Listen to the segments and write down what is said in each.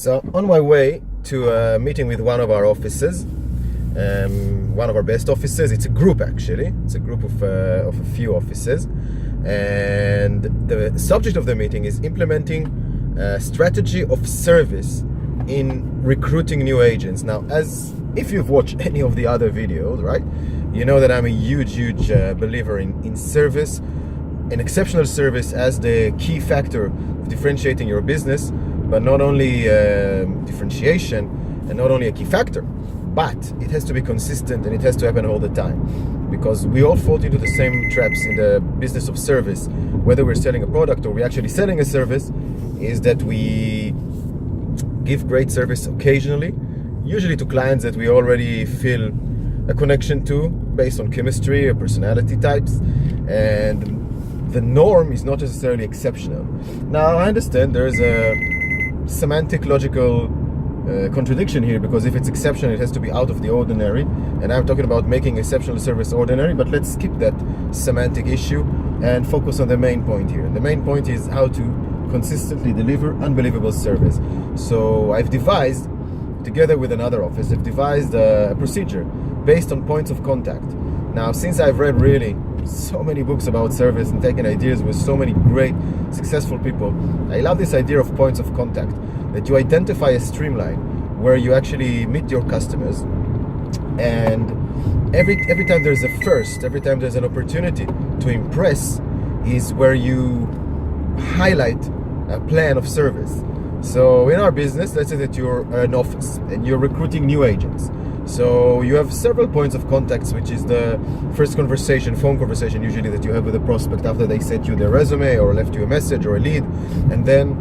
So on my way to a meeting with one of our offices, one of our best offices. It's a group actually. It's a group of a few offices, and the subject of the meeting is implementing a strategy of service in recruiting new agents. Now, as if you've watched any of the other videos, right, you know that I'm a huge believer in service, an exceptional service as the key factor of differentiating your business, but not only differentiation and not only a key factor, but it has to be consistent and it has to happen all the time, because we all fall into the same traps in the business of service, whether we're selling a product or we're actually selling a service, is that we give great service occasionally, usually to clients that we already feel a connection to based on chemistry or personality types, and the norm is not necessarily exceptional. Now, I understand there's a semantic logical contradiction here, because if it's exceptional, it has to be out of the ordinary, and I'm talking about making exceptional service ordinary. But let's skip that semantic issue and focus on the main point here. And the main point is how to consistently deliver unbelievable service. So I've devised, together with another office, I've devised a procedure based on points of contact. Now, since I've read really so many books about service and taken ideas with so many great successful people, I love this idea of points of contact, that you identify a streamline where you actually meet your customers, and every time there's a first, every time there's an opportunity to impress, is where you highlight a plan of service. So in our business, let's say that you're an office and you're recruiting new agents. So you have several points of contacts, which is the first conversation, phone conversation usually, that you have with a prospect after they sent you their resume or left you a message or a lead. And then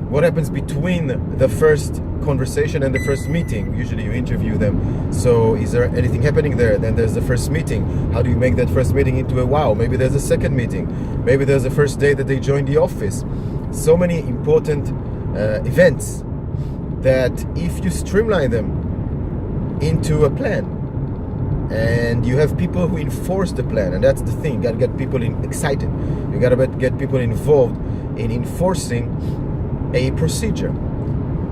what happens between the first conversation and the first meeting? Usually you interview them. So is there anything happening there? Then there's the first meeting. How do you make that first meeting into a wow? Maybe there's a second meeting. Maybe there's a first day that they join the office. So many important events that if you streamline them into a plan, and you have people who enforce the plan, and that's the thing, you gotta get people excited, you gotta get people involved in enforcing a procedure,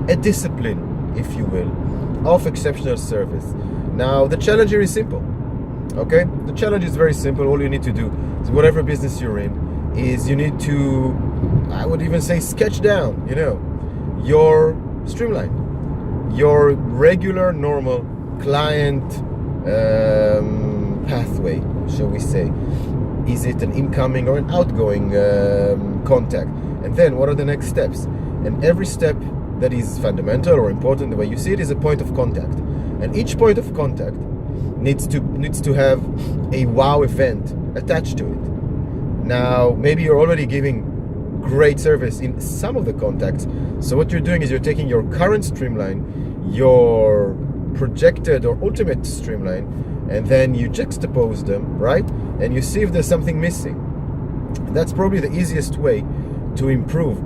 a discipline, if you will, of exceptional service. Now, the challenge here is simple, okay? The challenge is very simple. All you need to do is, whatever business you're in, is you need to, I would even say, sketch down, your streamline, your regular, normal client pathway, shall we say. Is it an incoming or an outgoing contact? And then what are the next steps? And every step that is fundamental or important, the way you see it, is a point of contact. And each point of contact needs to have a wow event attached to it. Now, maybe you're already giving great service in some of the contacts. So what you're doing is you're taking your current streamline, your projected or ultimate streamline, and then you juxtapose them, right? And you see if there's something missing. That's probably the easiest way to improve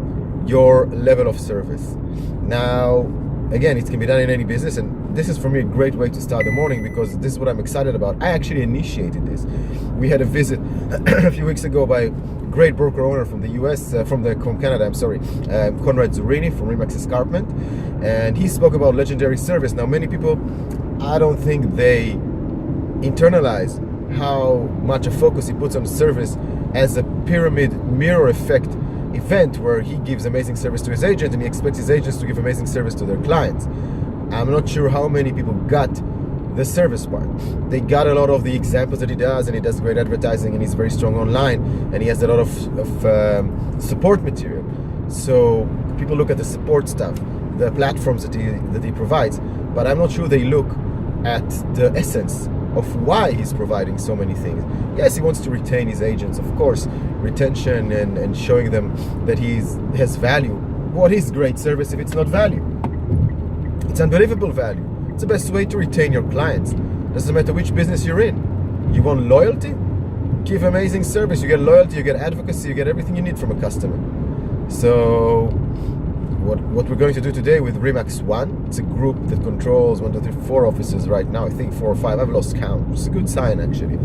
your level of service. Now, again, it can be done in any business, and this is for me a great way to start the morning, because this is what I'm excited about. I actually initiated this. We had a visit a few weeks ago by a great broker owner from the US, from Canada, Conrad Zurini from Remax Escarpment, and he spoke about legendary service. Now, many people, I don't think they internalize how much a focus he puts on service as a pyramid mirror effect event, where he gives amazing service to his agent and he expects his agents to give amazing service to their clients. I'm not sure how many people got the service part. They got a lot of the examples that he does, and he does great advertising, and he's very strong online, and he has a lot of support material. So people look at the support stuff, the platforms that he provides, but I'm not sure they look at the essence of why he's providing so many things. Yes, he wants to retain his agents, of course, retention and showing them that he has value. What is great service if it's not value? It's unbelievable value. It's the best way to retain your clients. Doesn't matter which business you're in. You want loyalty? Give amazing service. You get loyalty, you get advocacy, you get everything you need from a customer. So what we're going to do today with Remax One, it's a group that controls 1, 2, 3, 4 offices right now. I think 4 or 5. I've lost count. It's a good sign, actually.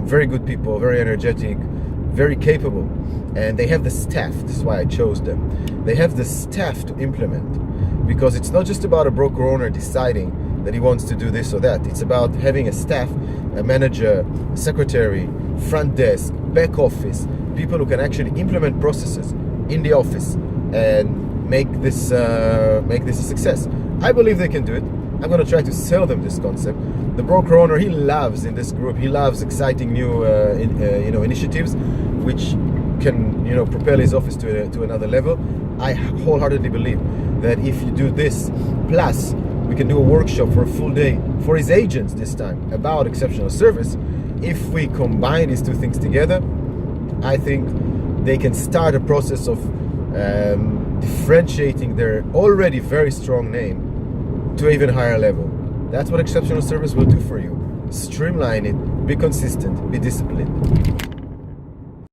Very good people, very energetic, very capable, and they have the staff. This is why I chose them. They have the staff to implement. because it's not just about a broker owner deciding that he wants to do this or that. It's about having a staff, a manager, a secretary, front desk, back office, people who can actually implement processes in the office and make this a success. I believe they can do it. I'm going to try to sell them this concept. The broker owner, he loves in this group, he loves exciting new initiatives which can propel his office to another level. I wholeheartedly believe that if you do this, plus we can do a workshop for a full day for his agents this time about exceptional service. If we combine these two things together, I think they can start a process of differentiating their already very strong name to an even higher level. That's what exceptional service will do for you. Streamline it, be consistent, be disciplined.